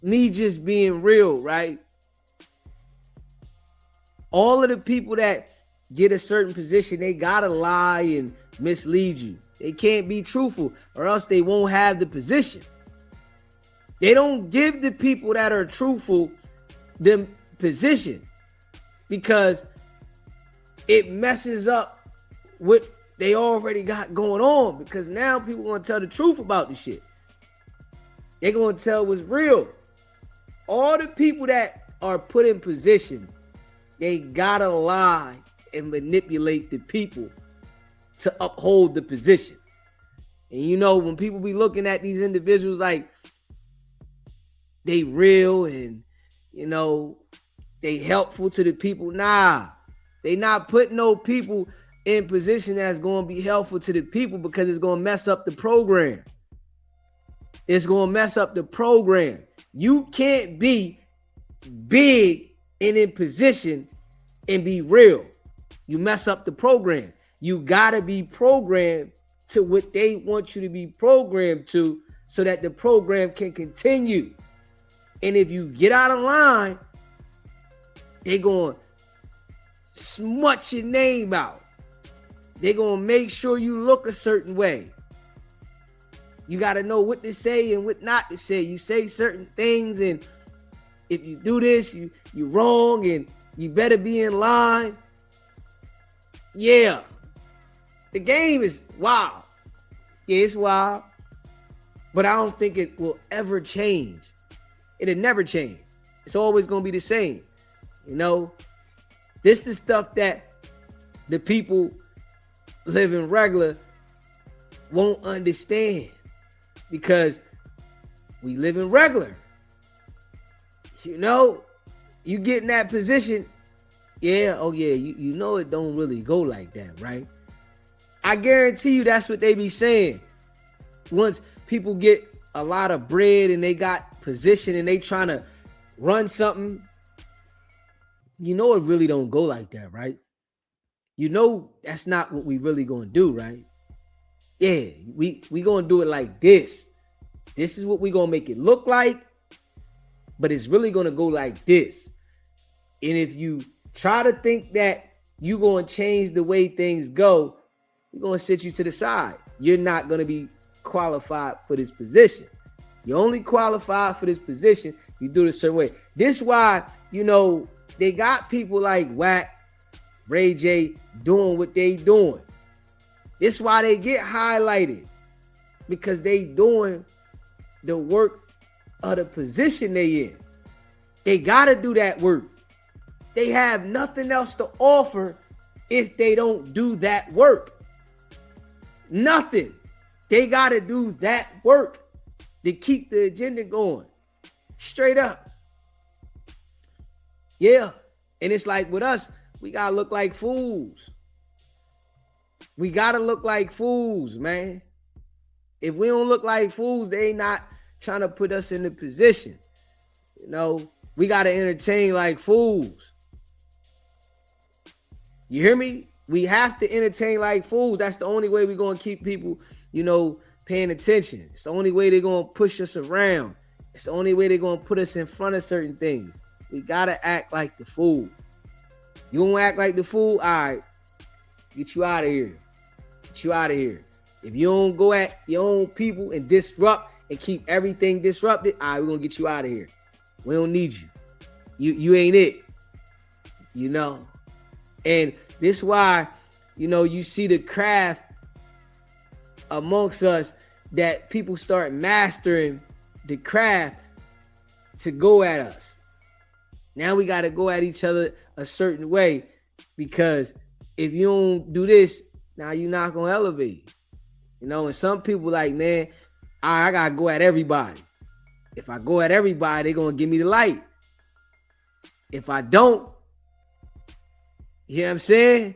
me just being real, right? All of the people that get a certain position, they gotta lie and mislead you. They can't be truthful, or else they won't have the position. They don't give the people that are truthful the position because it messes up what they already got going on. Because now people gonna tell the truth about the shit. They're gonna tell what's real. All the people that are put in position, they gotta lie and manipulate the people to uphold the position. And you know, when people be looking at these individuals like they real and, you know, they helpful to the people, nah, they not putting no people in position that's going to be helpful to the people because it's going to mess up the program. It's going to mess up the program. You can't be big and in position and be real. You mess up the program. You got to be programmed to what they want you to be programmed to so that the program can continue. And if you get out of line, they're going to smut your name out. They're going to make sure you look a certain way. You got to know what to say and what not to say. You say certain things, and if you do this, you're wrong, and you better be in line. Yeah. The game is wild. Yeah, it's wild. But I don't think it will ever change. It'll never change. It's always going to be the same. You know, this is stuff that the people living regular won't understand because we live in regular. You know, you get in that position. Yeah, oh yeah, you know it don't really go like that, right? I guarantee you that's what they be saying. Once people get a lot of bread and they got position and they trying to run something, you know it really don't go like that, right? You know that's not what we really gonna do, right? Yeah, we gonna do it like this. This is what we gonna make it look like, but it's really gonna go like this. And if you try to think that you gonna change the way things go, we're gonna sit you to the side. You're not gonna be qualified for this position. You're only qualified for this position you do it a certain way. This why, you know, they got people like Wack, Ray J doing what they doing. This why they get highlighted, because they doing the work of the position they in. They gotta do that work. They have nothing else to offer if they don't do that work. Nothing. They gotta do that work to keep the agenda going. Straight up. Yeah. And it's like with us, we gotta look like fools. We gotta look like fools, man. If we don't look like fools, they not trying to put us in the position. You know, we gotta entertain like fools. You hear me? We have to entertain like fools. That's the only way we're gonna keep people, you know, paying attention. It's the only way they're gonna push us around. It's the only way they're gonna put us in front of certain things. We gotta act like the fool. You don't act like the fool? All right, get you out of here. Get you out of here. If you don't go at your own people and disrupt and keep everything disrupted, all right, we're gonna get you out of here. We don't need you. You ain't it. You know? And this is why, you know, you see the craft amongst us that people start mastering the craft to go at us. Now we got to go at each other a certain way, because if you don't do this, now you're not going to elevate. You know, and some people like, man, I got to go at everybody. If I go at everybody, they're going to give me the light. If I don't, you know what I'm saying?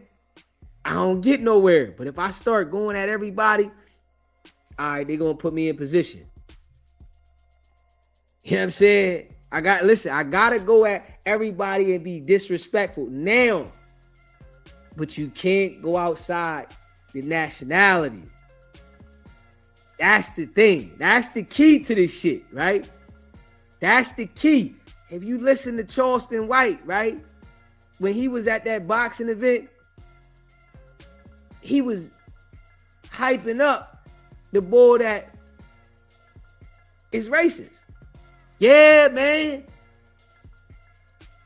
I don't get nowhere. But if I start going at everybody, all right, they're going to put me in position. You know what I'm saying? I got to go at everybody and be disrespectful now. But you can't go outside the nationality. That's the thing. That's the key to this shit, right? That's the key. If you listen to Charleston White, right? When he was at that boxing event, he was hyping up the boy that is racist. Yeah, man.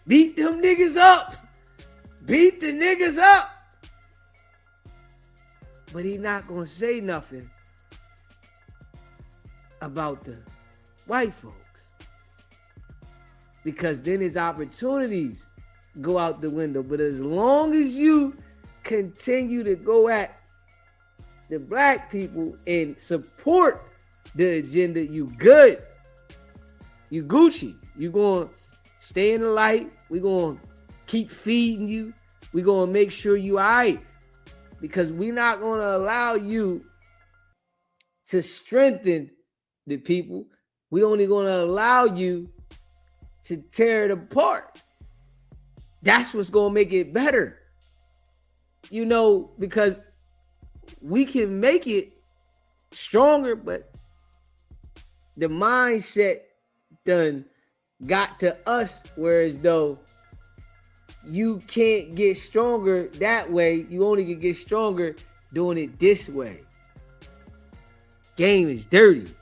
Beat them niggas up. Beat the niggas up. But he not gonna say nothing about the white folks. Because then his opportunities go out the window. But as long as you continue to go at the black people and support the agenda, you good. You Gucci. You gonna stay in the light. We gonna keep feeding you. We gonna make sure you all right. Because we not gonna allow you to strengthen the people. We only gonna allow you to tear it apart. That's what's gonna make it better. You know, because we can make it stronger, but the mindset done got to us, whereas though you can't get stronger that way. You only can get stronger doing it this way. Game is dirty.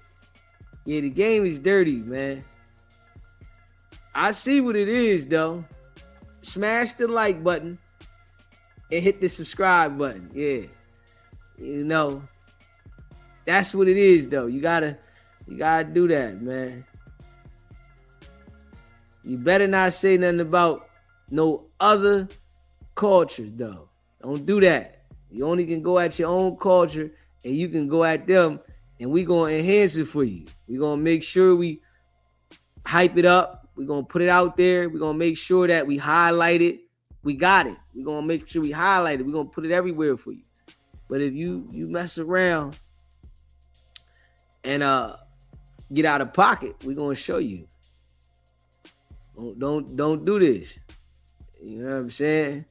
Yeah, the game is dirty, man. I see what it is, though. Smash the like button and hit the subscribe button. Yeah. You know, that's what it is, though. You gotta do that, man. You better not say nothing about no other cultures, though. Don't do that. You only can go at your own culture, and you can go at them, and we gonna enhance it for you. We gonna make sure we hype it up. We gonna put it out there. We gonna make sure that we highlight it. We got it. We gonna make sure we highlight it. We gonna put it everywhere for you. But if you mess around and get out of pocket, we gonna show you. Don't do this. You know what I'm saying?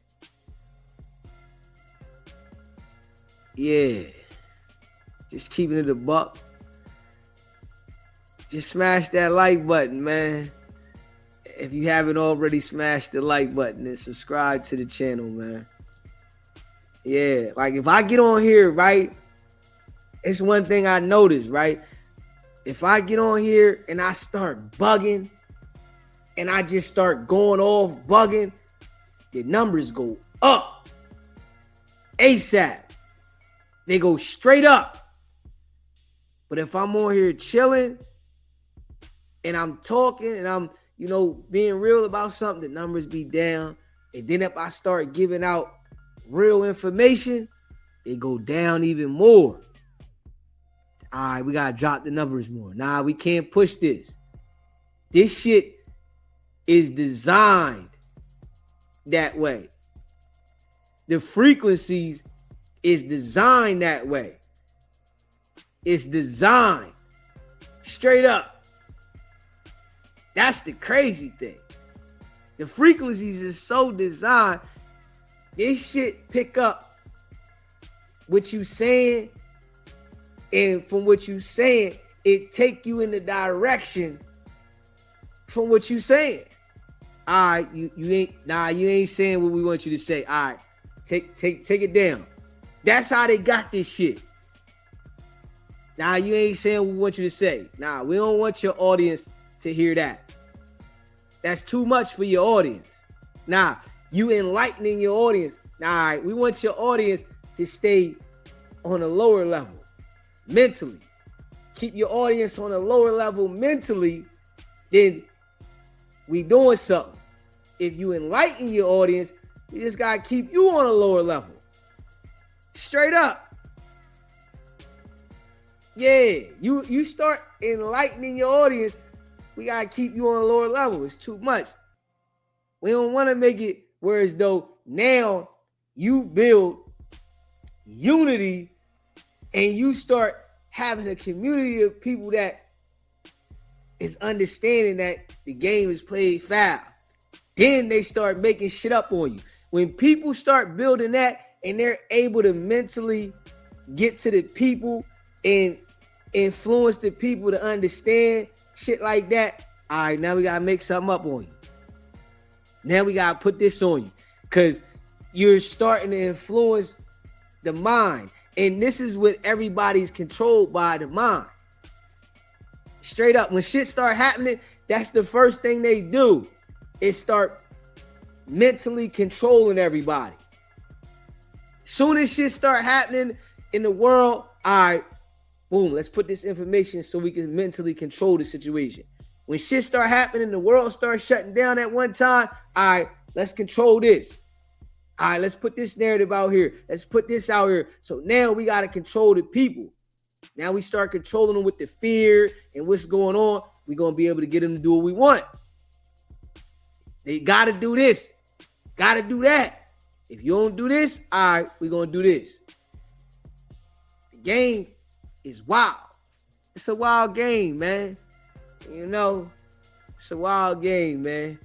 Yeah. Just keeping it a buck. Just smash that like button, man. If you haven't already smashed the like button and subscribe to the channel, man. Yeah, like if I get on here, right? It's one thing I noticed, right? If I get on here and I start bugging and I just start going off bugging, the numbers go up ASAP. They go straight up. But if I'm on here chilling and I'm talking and I'm, you know, being real about something, the numbers be down. And then if I start giving out real information, they go down even more. All right, we got to drop the numbers more. Nah, we can't push this. This shit is designed that way. The frequencies is designed that way. It's designed straight up. That's the crazy thing. The frequencies is so designed. This shit pick up what you saying, and from what you saying, it take you in the direction from what you saying. All right, you ain't saying what we want you to say. All right, take it down. That's how they got this shit. Nah, you ain't saying what we want you to say. Nah, we don't want your audience to hear that. That's too much for your audience. Nah, you enlightening your audience. Nah, all right, we want your audience to stay on a lower level mentally. Keep your audience on a lower level mentally, then we doing something. If you enlighten your audience, you just gotta keep you on a lower level. Straight up. Yeah, you start enlightening your audience, we gotta keep you on a lower level. It's too much. We don't want to make it where as though now you build unity and you start having a community of people that is understanding that the game is played foul. Then they start making shit up on you. When people start building that and they're able to mentally get to the people and influence the people to understand shit like that, All right, now we gotta make something up on you. Now we gotta put this on you. Cause you're starting to influence the mind. And this is what everybody's controlled by, the mind. Straight up, when shit start happening, that's the first thing they do is start mentally controlling everybody. Soon as shit start happening in the world, all right, boom, let's put this information so we can mentally control the situation. When shit start happening, the world starts shutting down at one time, all right, let's control this. All right, let's put this narrative out here. Let's put this out here. So now we got to control the people. Now we start controlling them with the fear and what's going on. We're going to be able to get them to do what we want. They got to do this. Got to do that. If you don't do this, all right, we're going to do this. The game is wild. It's a wild game, man. You know, it's a wild game, man.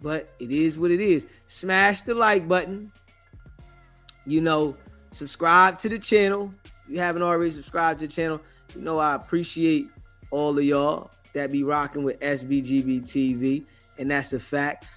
But it is what it is. Smash the like button. You know, subscribe to the channel. If you haven't already subscribed to the channel, you know I appreciate all of y'all that be rocking with SBGB TV. And that's a fact.